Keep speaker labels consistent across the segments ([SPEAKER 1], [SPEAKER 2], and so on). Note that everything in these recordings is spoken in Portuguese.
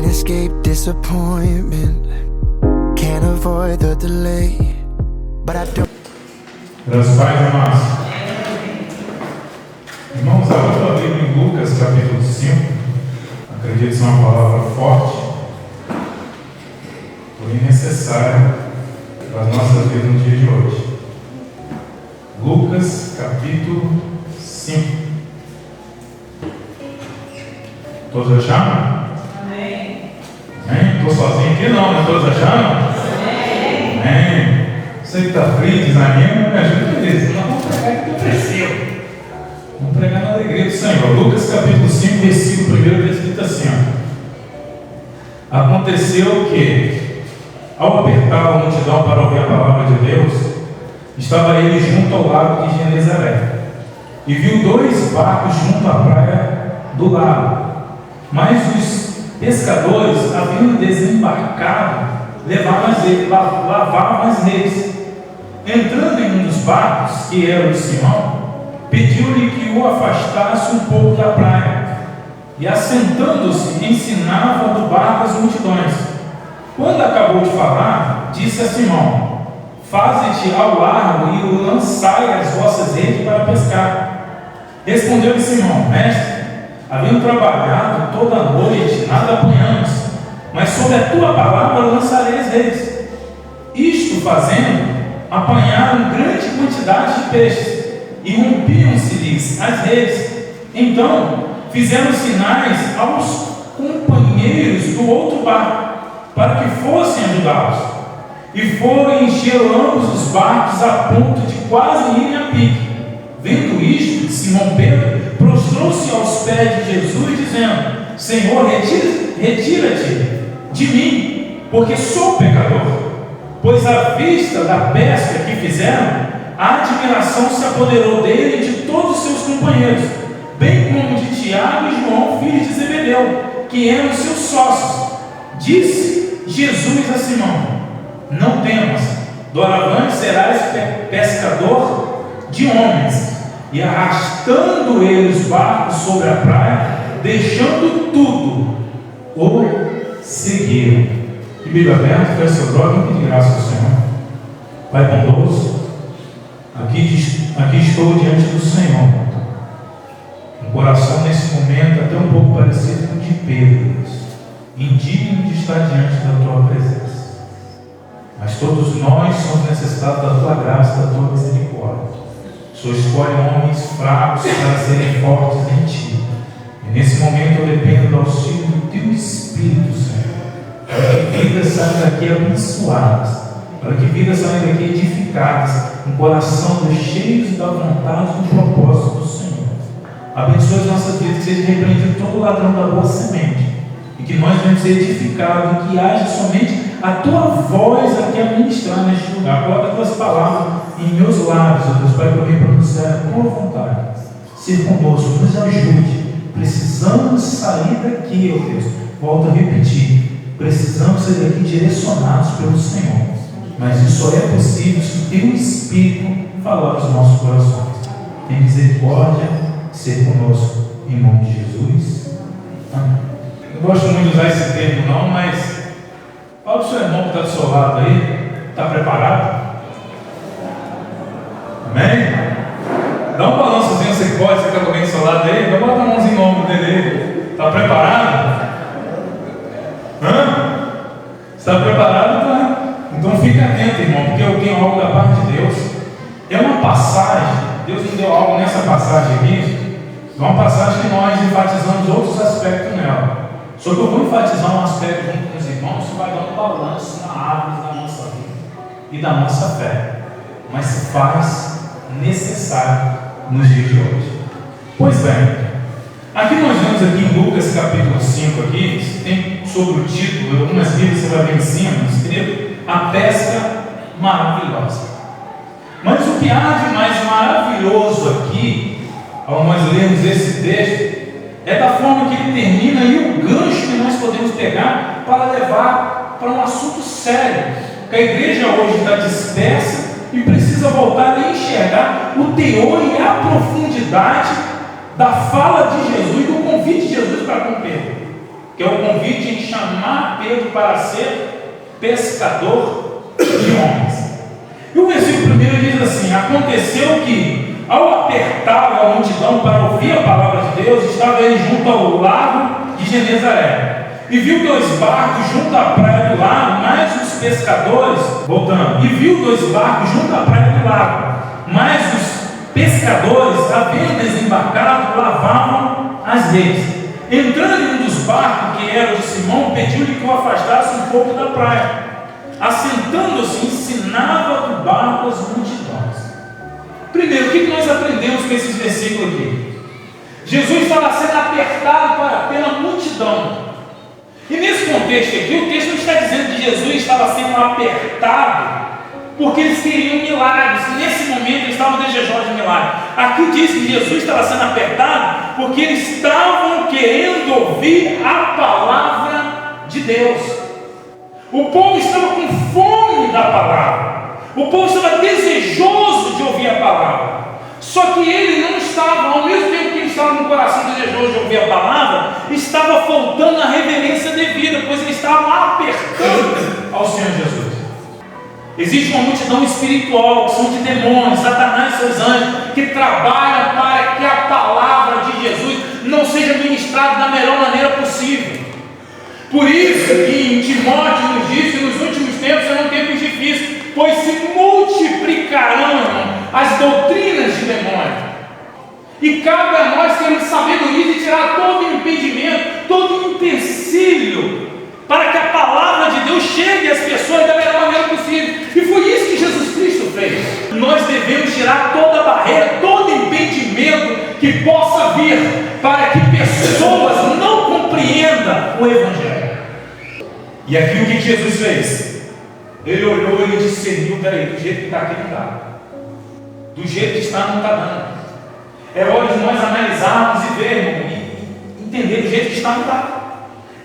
[SPEAKER 1] escape disappointment, can't avoid the delay, but I don't.
[SPEAKER 2] Meus pais amados, irmãos, abra a Bíblia em Lucas capítulo 5. Acredito ser uma palavra forte, porém necessária para as nossas vidas no dia de hoje. Lucas capítulo 5. Todos acharam?
[SPEAKER 3] Amém.
[SPEAKER 2] Amém? Estou sozinho aqui não, né? Todos acharam?
[SPEAKER 3] Amém.
[SPEAKER 2] Amém. Você que está frio, desanima, me ajuda nisso. Nós vamos pregar que eu preciso. Vamos pregar na alegria do Senhor. Lucas capítulo 5, versículo 1, está escrito assim: ó. Aconteceu que, ao apertar a multidão para ouvir a palavra de Deus, estava ele junto ao lago de Genezaré, e viu 2 barcos junto à praia do lago. Mas os pescadores, havendo desembarcado, lavavam as redes. Entrando em um dos barcos, que era o de Simão, pediu-lhe que o afastasse um pouco da praia, e assentando-se, ensinava do barco as multidões. Quando acabou de falar, disse a Simão: faze-te ao largo e lançai as vossas redes para pescar. Respondeu-lhe Simão: mestre, havendo trabalhado toda a noite, nada apanhamos, mas sob a tua palavra lançarei as redes. Isto fazendo, apanharam grande quantidade de peixes, e rompiam-se-lhes as redes. Então fizeram sinais aos companheiros do outro barco, para que fossem ajudá-los, e foram encher ambos os barcos a ponto de quase irem a pique. Vendo isto, Simão Pedro prostrou-se aos pés de Jesus, dizendo: Senhor, retira-te de mim, porque sou pecador. Pois à vista da pesca que fizeram, a admiração se apoderou dele e de todos os seus companheiros, bem como de Tiago e João, filhos de Zebedeu, que eram seus sócios. Disse Jesus a Simão: não temas, doravante serás pescador de homens. E arrastando ele os barcos sobre a praia, deixando tudo, o seguiram. Que Bíblia aberta, feche seu próprio e pedir graça ao Senhor. Pai bondoso, aqui estou diante do Senhor. Um coração nesse momento até um pouco parecido com o de Pedro, indigno de estar diante da tua presença. Mas todos nós somos necessitados da tua graça, da tua misericórdia. O Senhor escolhe homens fracos para serem fortes em ti. E nesse momento eu dependo do auxílio do teu Espírito, Senhor, para que vidas saiam daqui abençoadas, para que vidas saiam daqui edificadas, um coração cheios da vontade e do propósito do Senhor. Abençoe as nossas vidas, que seja repreendido todo ladrão da boa semente, e que nós venhamos ser edificados, e que haja somente a tua voz aqui a ministrar neste lugar. Coloca as tuas palavras em meus lábios, ó Deus, para que eu venha pronunciar a tua vontade. Ser conosco, nos ajude. Precisamos sair daqui, ó Deus. Volto a repetir: precisamos sair daqui direcionados pelo Senhor. Mas isso só é possível se o teu Espírito falar aos nossos corações. Tem misericórdia de ser conosco, em nome de Jesus. Amém. Eu gosto muito de usar esse termo, não, mas fala para o seu irmão que está do seu lado aí: está preparado? Amém? Dá um balançozinho, você pode, você está com alguém do seu lado aí, dá uma mãozinha no ombro dele. Está preparado? Está preparado? Tá? Então fica atento, irmão, porque eu tenho algo da parte de Deus. É uma passagem, Deus me deu algo nessa passagem aqui. É uma passagem que nós enfatizamos outros aspectos nela. Só que eu vou enfatizar um aspecto junto com os irmãos que vai dar um balanço na árvore da nossa vida e da nossa fé, mas se faz necessário nos dias de hoje. Pois bem, aqui nós vemos aqui em Lucas capítulo 5, aqui, tem sobre o título, algumas Bíblias você vai ver em cima, escrito: a pesca maravilhosa. Mas o que há de mais maravilhoso aqui, ao nós lermos esse texto, é da forma que ele termina e o gancho que nós podemos pegar para levar para um assunto sério, que a igreja hoje está dispersa e precisa voltar a enxergar o teor e a profundidade da fala de Jesus, do convite de Jesus para com Pedro. que é o convite em chamar Pedro para ser pescador de homens. E o versículo 1 diz assim: aconteceu que, ao apertar a multidão para ouvir a palavra de Deus, estava ele junto ao lago de Genezaré. E viu 2 barcos junto à praia do lago, mas os pescadores, e viu 2 barcos junto à praia do lago, mas os pescadores, havendo desembarcado, lavavam as redes. Entrando em um dos barcos, que era o de Simão, pediu-lhe que o afastasse um pouco da praia. Assentando-se, ensinava do barco as multidões. Primeiro, o que nós aprendemos com esses versículos aqui? Jesus estava sendo apertado pela multidão. E nesse contexto aqui, o texto não está dizendo que Jesus estava sendo apertado porque eles queriam milagres, que nesse momento eles estavam desejosos de milagres. Aqui diz que Jesus estava sendo apertado porque eles estavam querendo ouvir a palavra de Deus. O povo estava com fome da palavra, o povo estava desejoso de ouvir a palavra. Só que ele não estava, ao mesmo tempo que ele estava no coração desejoso de ouvir a palavra, estava faltando a reverência devida, pois ele estava apertando ao Senhor Jesus. Existe uma multidão espiritual, que são de demônios, Satanás e seus anjos, que trabalham para que a palavra de Jesus não seja ministrada da melhor maneira possível. Por isso que em Timóteo nos diz que nos últimos tempos serão tempos difíceis, pois se multiplicarão as doutrinas de demônios. E cabe a nós termos sabedoria de tirar todo impedimento, todo empecilho, para que a palavra de Deus chegue às pessoas da melhor maneira possível. E foi isso que Jesus Cristo fez. Nós devemos tirar toda barreira, todo impedimento que possa vir, para que pessoas não compreendam o Evangelho. E aqui o que Jesus fez? Ele olhou, ele discerniu: peraí, do jeito que está aqui não dá, do jeito que está não está dando. É hora de nós analisarmos e vermos, e entender do jeito que está não dá,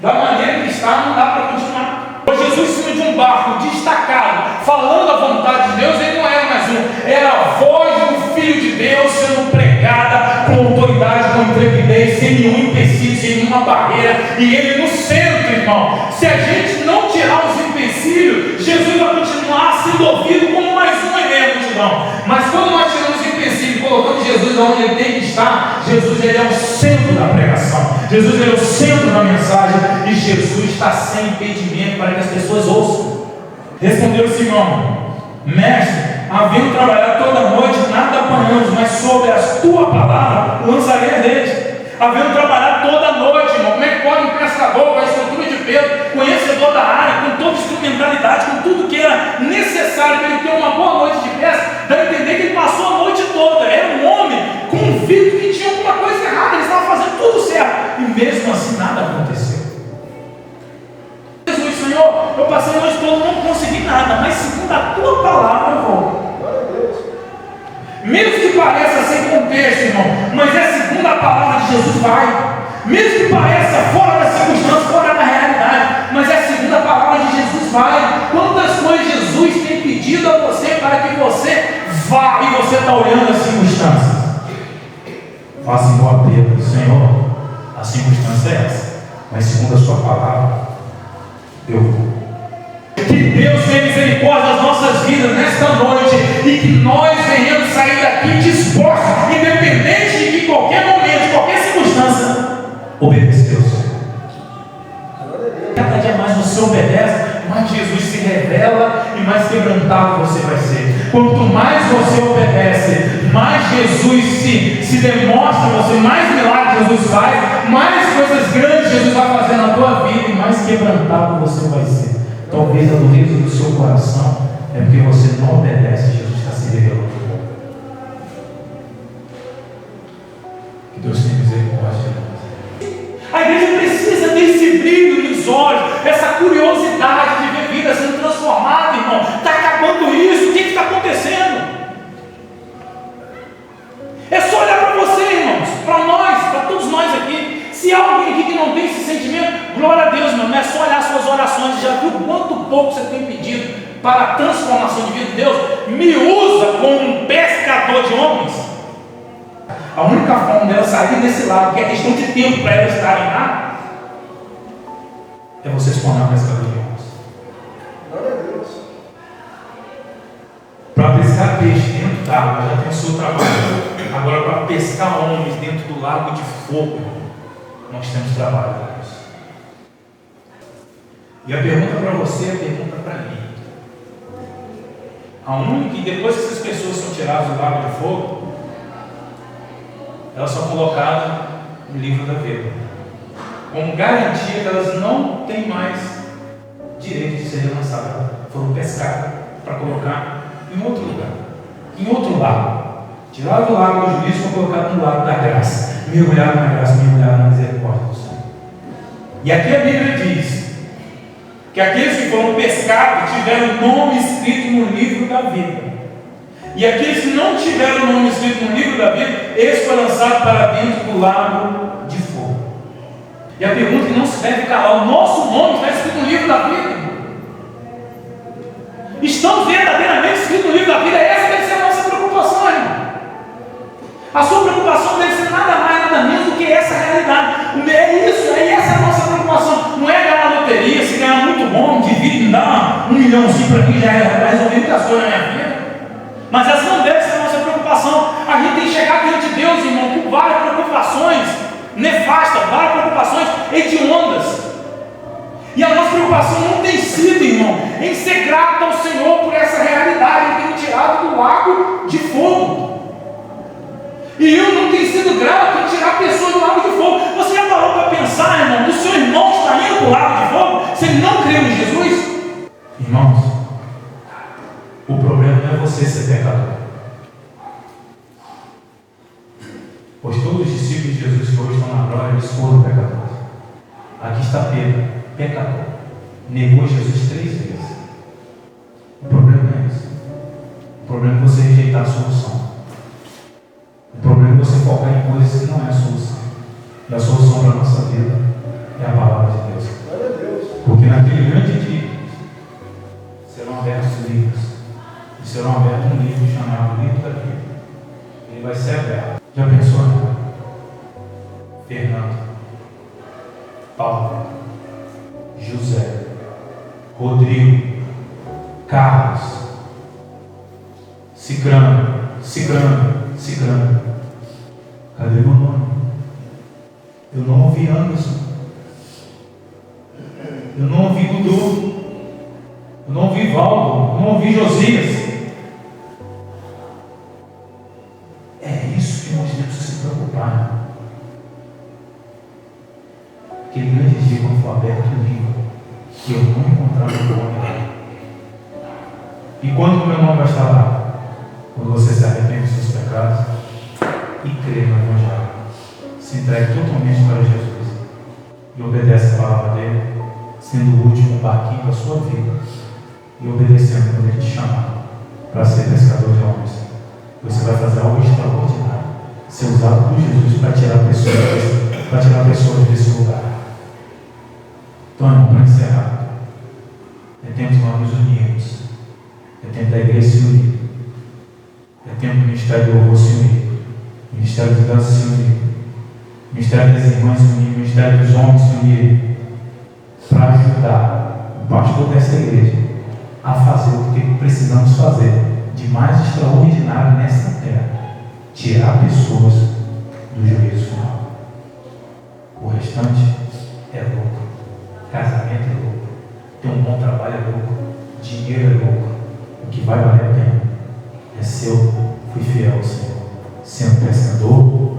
[SPEAKER 2] da maneira que está não dá para continuar. Jesus em cima de um barco destacado, falando a vontade de Deus, ele não era mais um, era a voz do Filho de Deus sendo pregada com autoridade, com intrepidez, sem nenhum empecilho, sem nenhuma barreira, e ele no centro, irmão. Se a gente não tirar os empecilhos, Jesus vai continuar sendo ouvido como mais um evento, multidão. Mas quando nós tiramos os empecilhos e colocamos Jesus onde ele tem que estar, Jesus ele é o centro da pregação, Jesus ele é o centro da mensagem, e Jesus está sem impedimento para que as pessoas ouçam. Respondeu Simão: mestre, havendo trabalhado toda a noite, nada apanhamos, mas sobre a tua palavra lançarei a rede. Havendo trabalhado toda a noite, irmão, como é que pode um pescador com a estrutura de Pedro, conhecedor da área, com toda instrumentalidade, com tudo que era necessário para ele ter uma boa noite de pesca, dá a entender que ele passou a noite toda, era um homem convicto que tinha alguma coisa errada, ele estava fazendo tudo certo, e mesmo assim nada aconteceu. Jesus: Senhor, eu passei a noite toda, não consegui nada, mas segundo a tua palavra eu vou. Mesmo que pareça sem contexto, irmão, mas é segundo a palavra de Jesus, vai. Mesmo que pareça fora da circunstância, fora da realidade, mas é segundo a palavra de Jesus, vai. Quantas coisas Jesus tem pedido a você para que você vá, e você está olhando as circunstâncias? Faça igual a Pedro: Senhor, a circunstância é essa, mas segundo a sua palavra eu vou. Que Deus tenha misericórdia das nossas vidas nesta noite, e que nós venhamos sair daqui dispostos, independente de que qualquer momento, qualquer circunstância, obedecer ao Senhor. Cada dia mais você obedece, mais Jesus se revela e mais quebrantado você vai ser. Quanto mais você obedece, mais Jesus se demonstra a você, mais milagres Jesus faz, mais coisas grandes Jesus vai fazer na tua vida, e mais quebrantado você vai ser. Talvez a dureza do seu coração é porque você não obedece. Jesus está se revelando. Que Deus tenha misericórdia. A igreja precisa desse brilho nos olhos, essa curiosidade de ver vida sendo transformada, irmão. Está acabando isso, o que está acontecendo? É só olhar para você, irmãos, para nós, para todos nós aqui. Se há alguém aqui que não tem esse sentimento, glória a Deus, meu, não é só olhar suas orações. Já viu quanto pouco você tem pedido para a transformação de vida de Deus? Me usa como um pescador de homens. A única forma dela sair desse lado, que é questão de tempo para ela estarem lá, é você se tornar pescador de homens.
[SPEAKER 4] Glória a Deus.
[SPEAKER 2] Para pescar peixe dentro d'água já tem o seu trabalho. Agora, para pescar homens dentro do lago de fogo, nós temos trabalho para isso. E a pergunta para você é a pergunta para mim. Aonde que depois que essas pessoas são tiradas do lago de fogo, elas são colocadas no livro da vida, como garantia que elas não têm mais direito de ser lançadas. Foram pescadas para colocar em outro lugar, em outro lago. Tiraram do lago do juízo e foram colocados no lago da graça. Mergulharam na graça, mergulharam na misericórdia do Senhor. E aqui a Bíblia diz que aqueles que foram pescados tiveram o nome escrito no livro da vida. E aqueles que não tiveram o nome escrito no livro da vida, eles foram lançados para dentro do lago de fogo. E a pergunta que não se deve calar: o nosso nome está escrito no livro da vida? Estamos verdadeiramente escritos no livro da vida? Essa deve ser a nossa preocupação, irmão. A sua preocupação deve ser nada mais, nada menos do que essa realidade. É isso, essa é a nossa preocupação. Não é ganhar na loteria, se ganhar muito bom, divide, me dá $1 milhãozinho para mim, já vai resolver muitas coisas na minha vida. Mas essa não deve ser a nossa preocupação. A gente tem que chegar diante de Deus, irmão, com várias preocupações nefastas, várias preocupações hediondas. E a nossa preocupação não tem sido, irmão, em ser grato ao Senhor por essa realidade, em ter tirado do lago de fogo. E eu não tenho sido grato em tirar pessoas do lago de fogo. Você já parou para pensar, irmão, que o seu irmão está indo para o lago de fogo se ele não creu em Jesus? Irmãos, o problema não é você ser pecador. Pois todos os discípulos de Jesus que hoje estão na glória, eles foram pecadores. Aqui está Pedro, pecador. Negou Jesus 3 vezes. O problema não é esse. O problema é você rejeitar a solução. O problema é você focar em coisas que não é a solução. E a solução para a nossa vida é a palavra de Deus.
[SPEAKER 4] Glória a Deus.
[SPEAKER 2] Porque naquele grande dia serão abertos livros. E serão abertos um livro chamado Livro da Vida. Ele vai ser aberto. Já pensou, né? Fernando, Paulo, José, Rodrigo, Carlos, Cicrano. Cadê meu nome? Eu não ouvi Anderson. Eu não ouvi Dudu. Eu não ouvi Valdo. Eu não ouvi Josias. É isso que nós temos que se preocupar. Aquele grande dia quando for aberto o livro, que eu não encontrar meu nome. E quando o meu nome vai estar lá? Quando você se arrepende dos seus pecados e crê no Evangelho, se entregue totalmente para Jesus e obedece a palavra dele, sendo o último barquinho da sua vida e obedecendo quando ele te chamar para ser pescador de homens, você vai fazer algo extraordinário, ser usado por Jesus para tirar pessoas desse lugar. Então, irmão, para encerrar, é tempo de nós nos unirmos, é tempo da igreja se unir. É tempo do Ministério do Louvor se unir, Ministério de Dança se unir, Ministério das Irmãs se unir, Ministério dos Homens se unir, para ajudar o pastor dessa igreja a fazer o que precisamos fazer de mais extraordinário nessa terra: tirar pessoas do juízo final. O restante é louco, casamento é louco, ter um bom trabalho é louco, dinheiro é louco. O que vai valer a pena é seu, fui fiel ao Senhor, sendo pescador